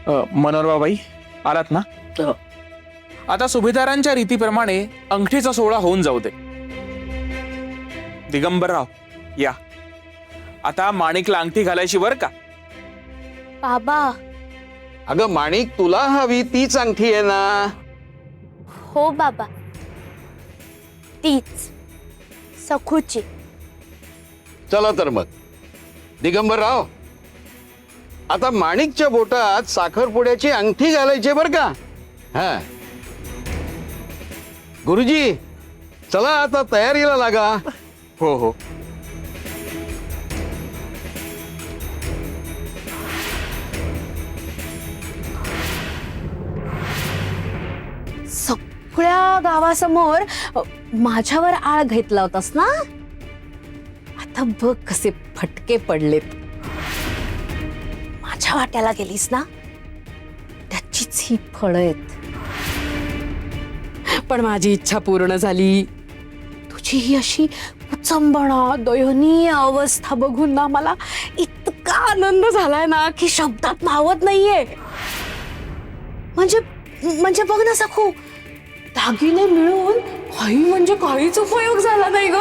मनोहरबाई आलात ना? आता सुभेदारांच्या रीतीप्रमाणे अंगठीचा सोहळा होऊन जाऊ दे. दिगंबरराव या. आता माणिकला अंगठी घालायची बर का? बाबा. अगं माणिक, तुला हवी तीच अंगठी आहे ना? हो बाबा, तीच सखूची. चला तर मग दिगंबरराव, आता माणिकच्या बोटात साखरपुड्याची अंगठी घालायची बर का? हा गुरुजी, चला आता तयारीला लागा. हो हो. सगळ्या गावासमोर माझ्यावर आळ घेतला होतास ना? आता बघ कसे फटके पडलेत. माझ्या वाट्याला गेलीस ना, त्याचीच ही फळं आहेत. पण माझी इच्छा पूर्ण झाली. तुझी ही अशी कुचंबणा दयनीय अवस्था बघून ना मला इतका आनंद झालाय ना की शब्दात मावत नाहीये. म्हणजे बघ ना सखू, दागिने मिळून काही म्हणजे काहीच उपयोग झाला नाही ग.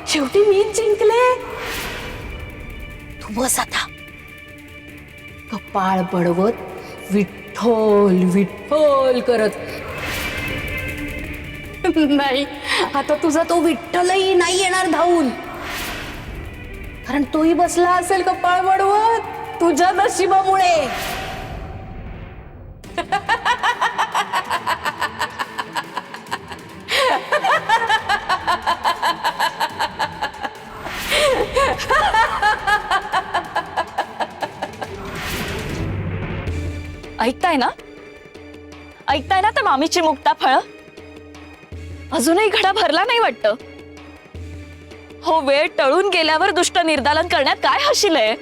शेवटी मीच जिंकले. तू बस आता कपाळ बडवत विठ्ठल विठ्ठल करत. नाही, आता तुझा तो विठ्ठलही नाही येणार धावून, कारण तोही बसला असेल कपाळ बडवत तुझ्या नशिबामुळे. ऐकताय ना? ऐकताय ना? तर मामीची मुक्ता फळ अजूनही घडा भरला नाही वाटतं. हो, वेळ टळून गेल्यावर दुष्ट निर्दालन करण्यात काय हशीलय?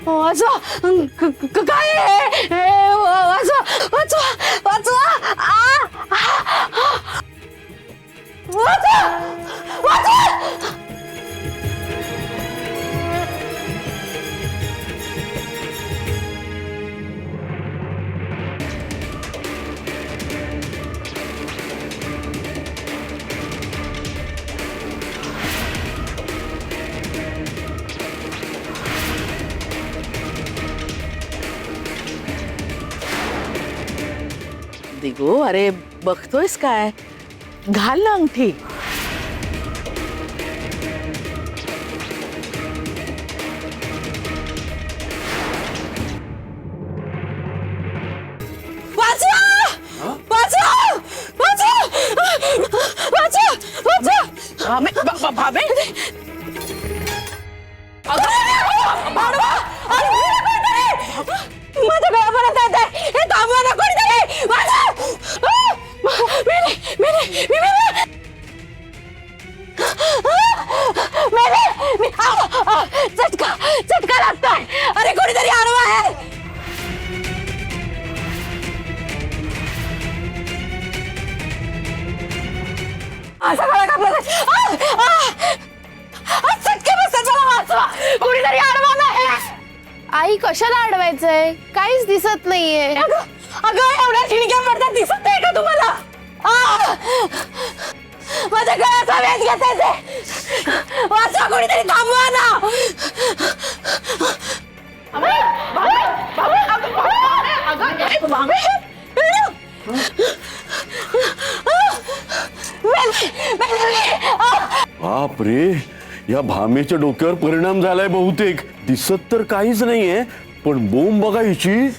वाचवा, काय वाचवा वाचवा वाचवा. वाचवा वाचवा. दिगो, अरे बघतोयस काय? घाल ना अंगठी. वाचवा वाचवा वाचवा वाचवा वाचवा. भावे माझ्या गळ्यापर्यंत येत आहे. हे थांबवा ना कोणीतरी. चटका लागतोय. अरे कोणीतरी आणवा आहे. असा गळा कापला. चटके बसतात. मला वाचवा, कोणीतरी आणवा नाही. आई, कशाला अडवायचंय? काहीच दिसत नाहीये. अगं एवढ्या ठिणक्या पडतात, दिसत नाही का तुम्हाला? माझ्या गळ्याचा वेध घेतायचे. वाचवा, कोणीतरी थांबवा ना. बापरे, या भामेच्या डोक्यावर परिणाम झालाय बहुतेक. दिसत तर काहीच नाहीये, पण बोंब बघा हिची.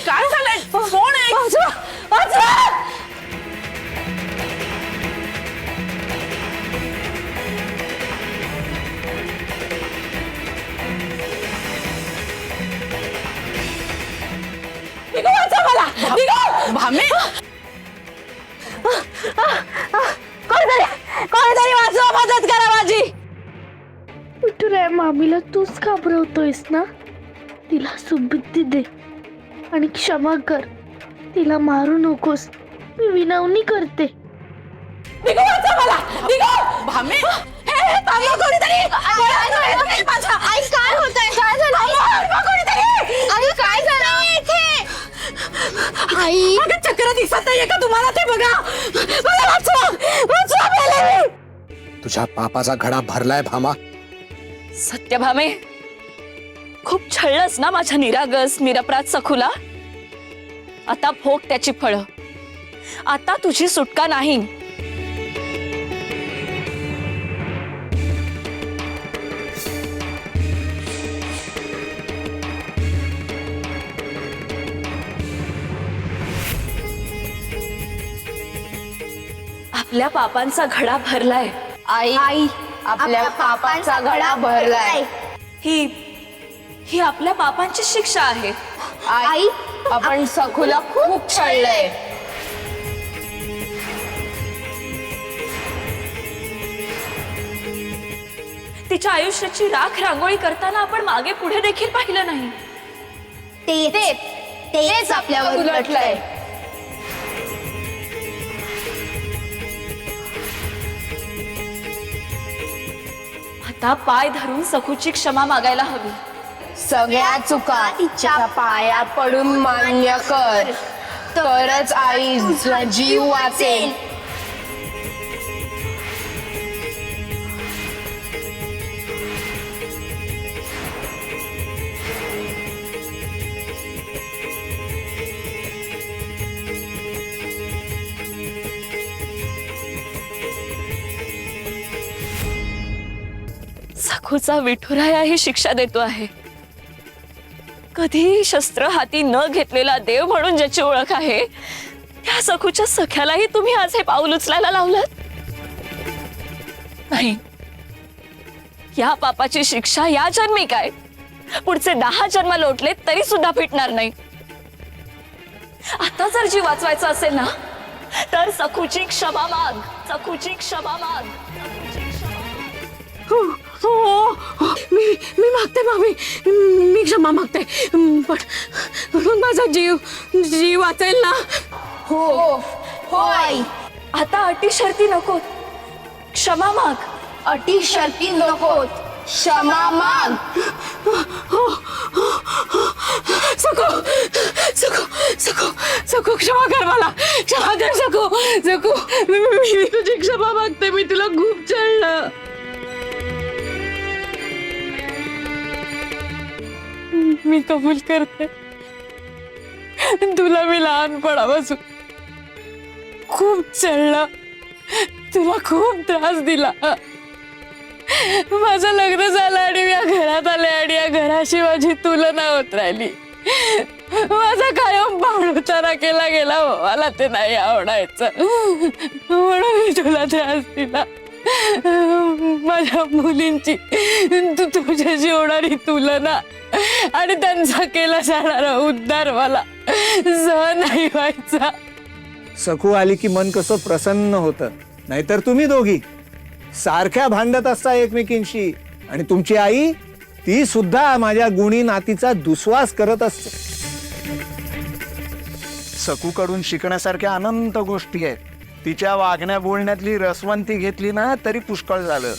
काय झालंय? कोण आहे? भामे, कोणीतरी वाचवा, मदत करा माझी. विठुराया, मामीला तूच घाबरवतोयस ना? तिला सुबुद्धी दे आणि क्षमा कर. तिला मारू नकोस. मी विनवणी करते. भामे, काय होतंय? काय झालं इथे? आई, चक्र दिसत नाहीये का तुम्हाला? ते बघा, मला वाचवा, मेले मी. तुझ्या पापाचा घडा भरलाय भामा. सत्यभामे, खूप छळलंस ना माझ्या निरागस निरपराध सखूला. आता भोग त्याची फळं. आता तुझी सुटका नाही. आपल्या पापांचा घडा भरलाय. आई, आपल्या पापांचा घडा भरलाय. ही ही आपल्या पापांची शिक्षा आहे. आई, आपण सखूला खूप छळलंय. तिच्या आयुष्याची राख रांगोळी करताना आपण मागे पुढे देखील पाहिलं नाही. तेच आपल्यावर उलटलंय. आता पाय धरून सखूची क्षमा मागायला हवी. सगळ्या चुका तिच्या पाया पडून मान्य कर, तरच आई तुझा जीव वाचेल. सखूचा विठुराया ही शिक्षा देतो आहे. कधीही शस्त्र हाती न घेतलेला देव म्हणून ज्याची ओळख आहे, त्या सखूच्या सख्यालाही तुम्ही आज हे पाऊल उचलायला लावलं नाही. या पापाची शिक्षा या जन्मी काय, पुढचे 10 जन्म लोटले तरी सुद्धा फिटणार नाही. आता जर जीव वाचवायचा असेल ना, तर सखूची क्षमा माग. सखूची क्षमा माग. सखूची क्षमा माग. मी मागते मामी, मी क्षमा मागते, पण माझा जीव वाचेल ना? हो आई. आता अटी शर्ती नको, क्षमा माग. अटी शर्ती नकोत, क्षमा माग. सखू क्षमा कर मला, क्षमा कर सखू. मी तुझी क्षमा मागते. मी तुला खूप छळलं. मी कबूल करते, तुला मी लहानपणापासून खूप छळलं, तुला खूप त्रास दिला. माझं लग्न झालं आणि मी या घरात आले आणि या घराशी माझी तुलना होत राहिली. माझा कायम पाणउतारा केला गेला. मला ते नाही आवडायचं, म्हणून मी तुला त्रास दिला. माझ्या मुलींची तुझ्याशी होणारी तुलना आणि त्यांचा केला जाणारा उद्धार मला सहन नाही व्हायचा. सखू आली की मन कसं प्रसन्न होतं. नाहीतर तुम्ही दोघी सारख्या भांडत असता एकमेकींशी. आणि तुमची आई, ती सुद्धा माझ्या गुणी नातीचा दुस्वास करत असते. सखूकडून शिकण्यासारख्या अनंत गोष्टी आहेत. तिच्या वागण्या बोलण्यातली रसवंती घेतली ना तरी पुष्कळ झालं.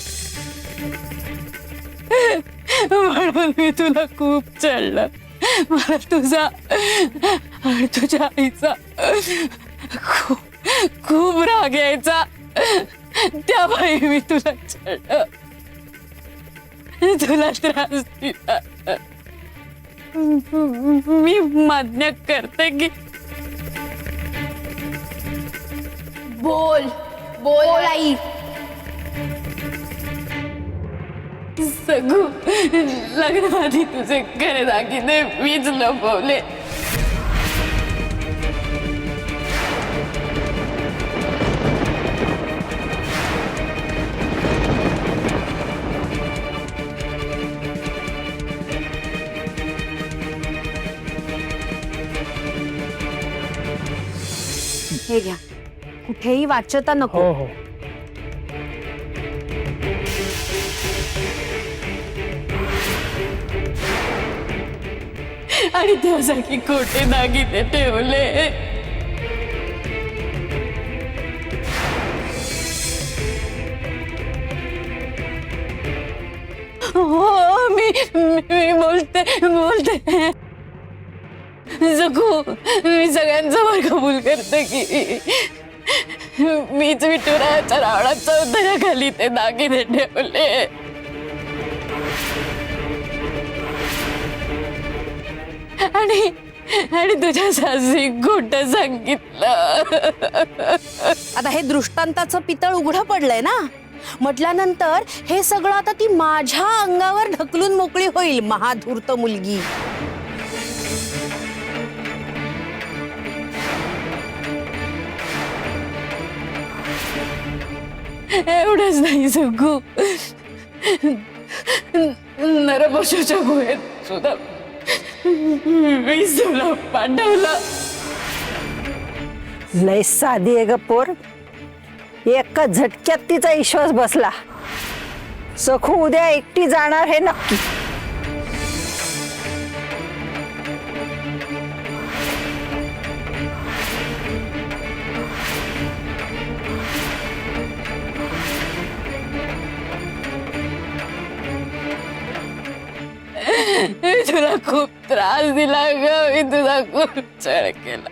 म्हणून मी तुला खूप छळलं. मला तुझा आणि तुझ्या आईचा खूप राग यायचा. त्यामुळे मी तुला छळलं, तुला त्रास दिला. मी मान्य करते की बोल बोल आई. सगू लग्नाआधी तुझे खरे दागिने मीच लपवले. हे घ्या, कुठेही वाच्यता नको. आणि त्यासाठी खोटे दागिने ठेवले. हो मी बोलते जगू, मी सगळ्यांसमोर कबूल करते की मीच विठुरायाच्या रावणात चौथऱ्याखाली ते दागिने ठेवले. आणि तुझ्या सासरी खोट सांगितलं. आता हे दृष्टांताचं पितळ उघडं पडलंय ना, म्हटल्यानंतर हे सगळं आता ती माझ्या अंगावर ढकलून मोकळी होईल, महाधूर्त मुलगी. एवढंच नाही जगू, नरपशूच्या गुहेत सुद्धा मी तुला पाठवलं. लय साधी आहे ग पोर. एका झटक्यात तिचा विश्वास बसला. सखू उद्या एकटी जाणार हे नक्की. मी तुला खूप त्रास दिला ग, मी तुला खूप छळ केला.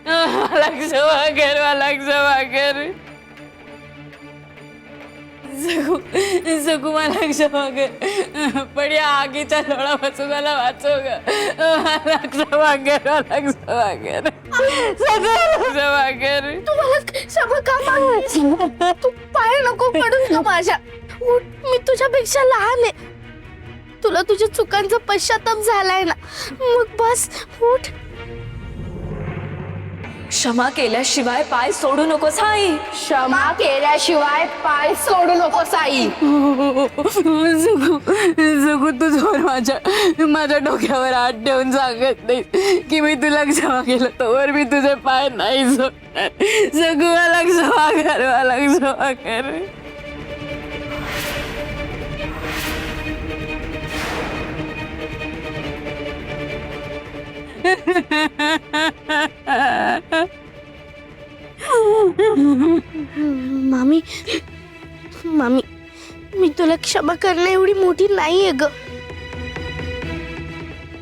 मला क्षमा कर. जगू मला क्षमा कर, पण या आगीच्या लोळापासून मला वाचव ग. मला क्षमा कर. तू मला क्षमा का मागतेस? तू पाय नको पडूस का माझ्या. उठ, मी तुझ्यापेक्षा लहान आहे. तुला तुझ्या चुकांचा पश्चाताप झालाय ना, मग बस उठ. क्षमा केल्याशिवाय पाय सोडू नकोस आई. क्षमा केल्याशिवाय पाय सोडू नकोस आई. जगू तू जोर माझ्या डोक्यावर हात ठेवून सांगत नाही की मी तुला क्षमा केलं, तोवर मी तुझे पाय नाही सोडणार. जगू मला क्षमा कर. मामी मी तुला क्षमा करणं एवढी मोठी नाहीये ग,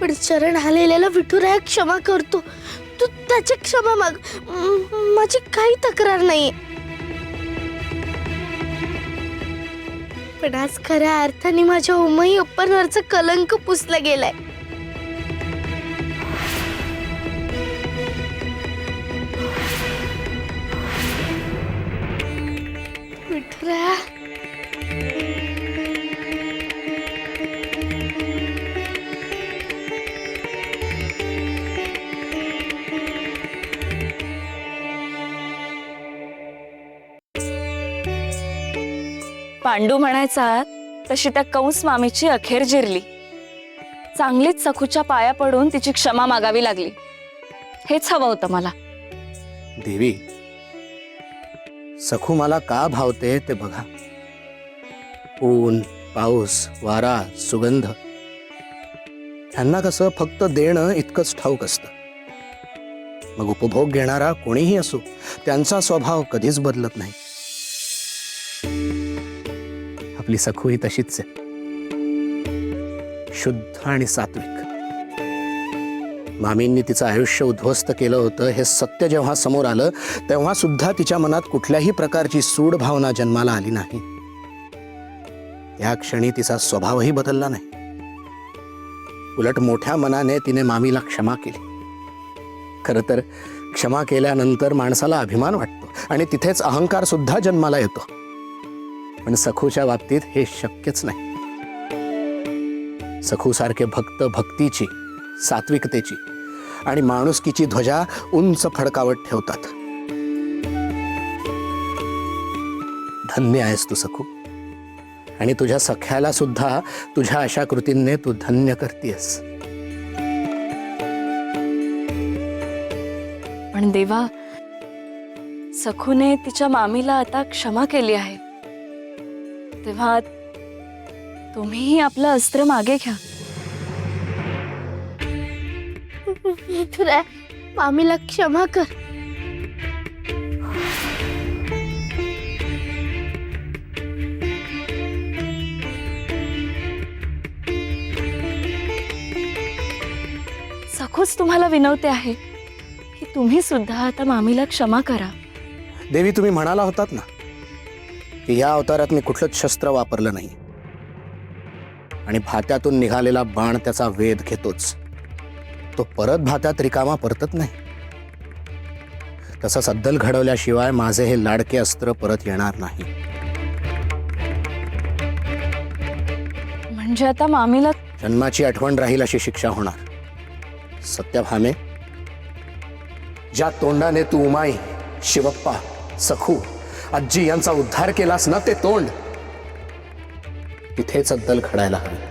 पण चरण आलेल्याला विठुराया क्षमा करतो. तू त्याची क्षमा माग. माझी काही तक्रार नाहीये, पण आज खऱ्या अर्थाने माझ्या उमई अप्पांवरचं कलंक पुसला गेलाय. विठुराया, पांडू म्हणायचा तशी त्या कंस मामीची अखेर जिरली. चांगलीच सखूच्या पाया पडून तिची क्षमा मागावी लागली. हेच हवं होतं मला. देवी, सखू मला का भावते ते बघा. ऊन, पाऊस, वारा, सुगंध, ह्यांना कसं फक्त देणं इतकंच ठाऊक असतं. मग उपभोग घेणारा कोणीही असो, त्यांचा स्वभाव कधीच बदलत नाही. आपली सखू ही तशीच आहे, शुद्ध आणि सात्विक. मामींनी तिचं आयुष्य उद्ध्वस्त केलं होतं हे सत्य जेव्हा समोर आलं, तेव्हा सुद्धा तिच्या मनात कुठल्याही प्रकारची सूड भावना जन्माला आली नाही. या क्षणी तिचा स्वभावही बदलला नाही. उलट मोठ्या मनाने तिने मामीला क्षमा केली. खरं तर क्षमा केल्यानंतर माणसाला अभिमान वाटतो आणि तिथेच अहंकार सुद्धा जन्माला येतो. पण सखूच्या बाबतीत हे शक्यच नाही. सखू सारखे भक्त भक्तीची, सात्विकतेची आणि माणुसकीची ध्वजा उंच फडकावत ठेवतात. धन्य आहेस तू सखू, आणि तुझ्या सख्याला सुद्धा तुझ्या अशा कृतींनी तू धन्य करतेस. पण देवा, सखूने तिच्या मामीला आता क्षमा केली आहे, तेव्हा तुम्हीही आपलं अस्त्र मागे घ्या. विठुराया, मामीला क्षमा कर. सखूच तुम्हाला विनवते आहे की तुम्ही सुद्धा आता मामीला क्षमा करा. देवी, तुम्ही म्हणाला होतात ना की या अवतारात मी कुठलंच शस्त्र वापरलं नाही, आणि भात्यातून निघालेला बाण त्याचा वेध घेतोच, तो परत भात्यात रिकामा परतत नाही. तसंच अद्दल घडवल्याशिवाय माझे हे लाडके अस्त्र परत येणार नाही. म्हणजे आता मामीला जन्माची आठवण राहील अशी शिक्षा होणार. सत्यभामे, ज्या तोंडाने तू उमाई, शिवप्पा, सखू, आजी यांचा उद्धार केलास ना, ते तोंड तिथेच अद्दल घडायला हवी.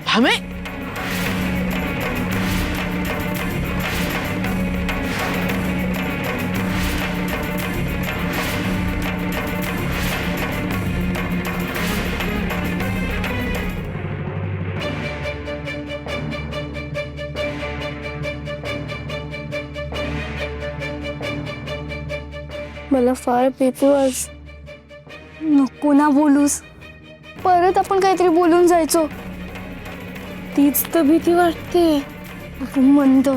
भामे, मला फार भीती वाटते. नको ना बोलूस, परत आपण काहीतरी बोलून जायचो. तीच तर भीती वाटते. मंद,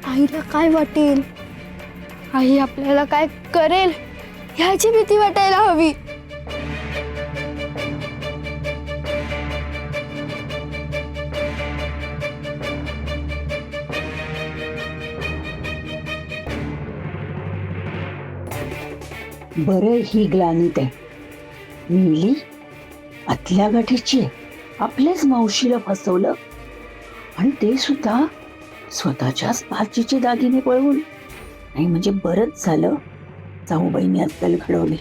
आईला काय वाटेल, आई आपल्याला काय करेल ह्याची भीती वाटायला हवी. बरं, ही ग्लानीत आहे. मिली आतल्या गाठीची आहे. आपल्याच मावशीला फसवलं, आणि ते सुद्धा स्वतःच्याच भाचीचे दागिने पळवून. नाही म्हणजे बरंच झालं जाऊबाईंनी अद्दल घडवली.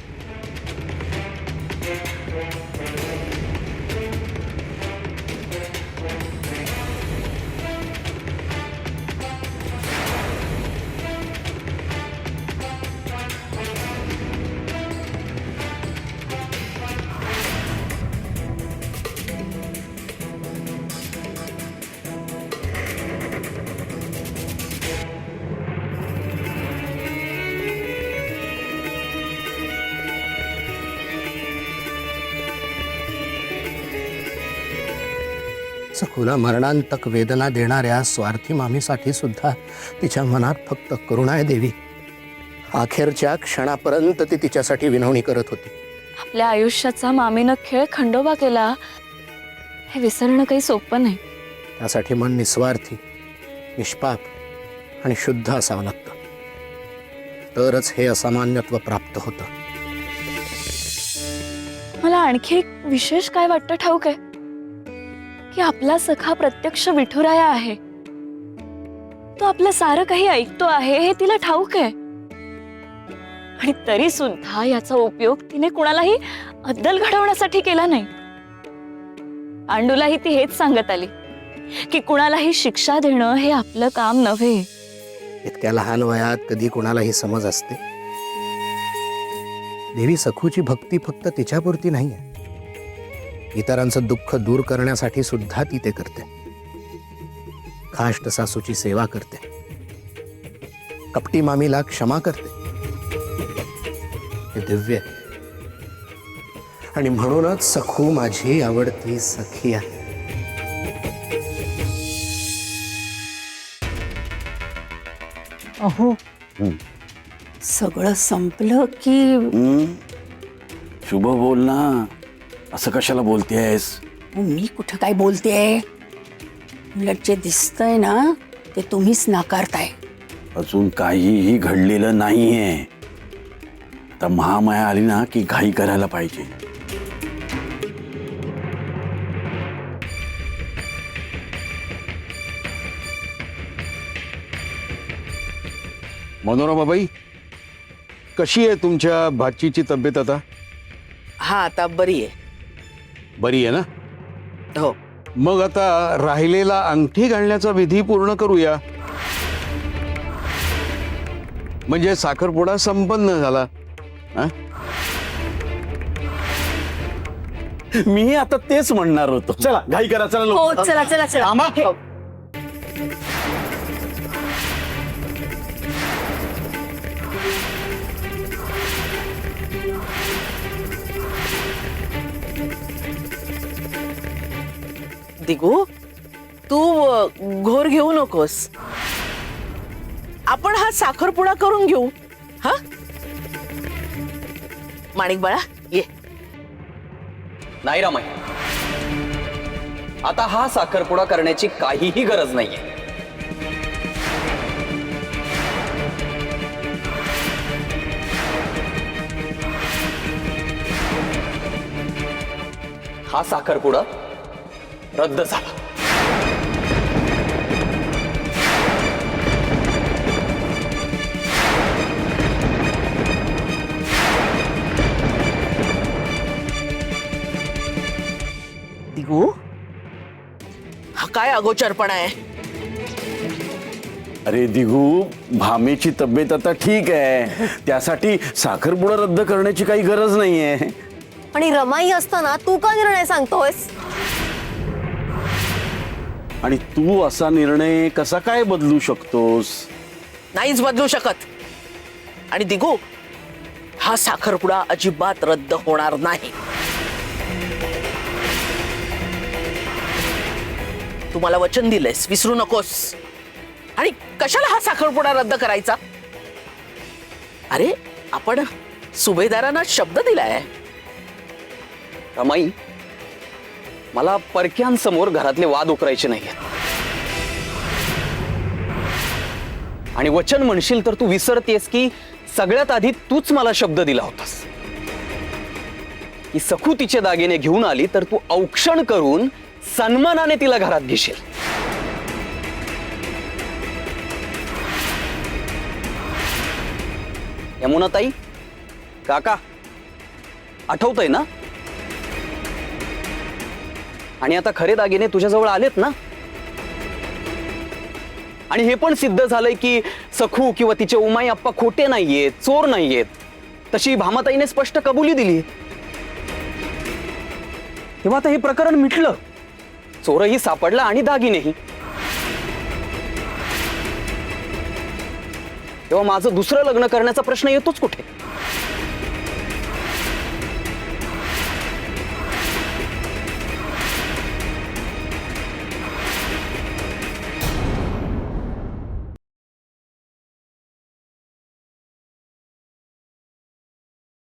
सखूला मरणांतक वेदना देणाऱ्या स्वार्थी मामीसाठी सुद्धा तिच्या मनात फक्त करुणा आहे देवी. अखेरच्या क्षणापर्यंत ती तिच्यासाठी विनवणी करत होती. आपल्या आयुष्याचा मामीनं खेळ खंडोबा केला, हे विसरणं काही सोपं नाही. त्यासाठी मन निस्वार्थी, निष्पाप आणि शुद्ध असावं लागतं, तरच हे असामान्यत्व प्राप्त होतं. मला आणखी एक विशेष काय वाटतं ठाऊक आहे की आपला सखा प्रत्यक्ष विठुराया आहे. तो आपलं सारं काही ऐकतो आहे हे तिला ठाऊक आहे, आणि तरी सुद्धा याचा उपयोग तिने कुणालाही अद्दल घडवण्यासाठी केला नाही. पांडूलाही ती हेच सांगत आली की कुणालाही शिक्षा देणं हे आपलं काम नव्हे. इतक्या लहान वयात कधी कुणालाही समज असते. देवी, सखूची भक्ती फक्त तिच्यापुरती नाहीये, इतरांचं दुःख दूर करण्यासाठी सुद्धा ती ते करते. खाष्ट सासूची सेवा करते, कपटी मामीला क्षमा करते. हे दिव्य आहे. आणि म्हणूनच सखू माझी आवडती सखी आहे. अहो सगळं संपलं की शुभ बोल ना, असं कशाला बोलतेस? मी कुठं काय बोलतेय? उलट जे दिसतंय ना ते तुम्हीच नाकारताय. अजून काहीही घडलेलं नाहीये. आता महामाया आली ना की घाई करायला पाहिजे. मनोरमाबाई, कशी आहे तुमच्या भाचीची तब्येत आता? हा आता बरी आहे. बरी आहे ना? हो. मग आता राहिलेला अंगठी घालण्याचा विधी पूर्ण करूया. म्हणजे साखरपुडा संपन्न झाला. हा? मी आता तेच म्हणणार होतो. चला घाई करा, चला हो लोक. चला चला चला थांबा. दिगू, तू घोर घेऊ नकोस. आपण हा साखरपुडा करून घेऊ. हा माणिक बाळा ये. नाही रामाई, आता हा साखरपुडा करण्याची काहीही गरज नाहीये. हा साखरपुडा रद्द झाला. दिगू, हा काय अगोचरपणा आहे? अरे दिगू, भामेची तब्येत आता ठीक आहे, त्यासाठी साखरपुडा रद्द करण्याची काही गरज नाहीये. आणि रमाई असताना तू का निर्णय सांगतोयस? आणि तू असा निर्णय कसा काय बदलू शकतोस? नाहीच बदलू शकत. आणि दिगू, हा साखरपुडा अजिबात रद्द होणार नाही. तू मला वचन दिलंयस, विसरू नकोस. आणि कशाला हा साखरपुडा रद्द करायचा? अरे आपण सुभेदारांना शब्द दिलाय. रमाई, मला परक्यांसमोर घरातले वाद उकरायचे नाहीयेत. आणि वचन म्हणशील तर तू विसरतेस की सगळ्यात आधी तूच मला शब्द दिला होतास की सखू तिचे दागिने घेऊन आली तर तू औक्षण करून सन्मानाने तिला घरात घेशील. यमुनाताई, काका, आठवतंय ना? आणि आता खरे दागिने तुझ्याजवळ आलेत ना? आणि हे पण सिद्ध झालंय की सखू किंवा तिचे उमाई आप्पा खोटे नाहीयेत, चोर नाहीयेत. तशी भामाताईने स्पष्ट कबुली दिली. तेव्हा आता हे प्रकरण मिटलं. चोरही सापडला आणि दागिनेही. तेव्हा माझं दुसरं लग्न करण्याचा प्रश्न येतोच कुठे?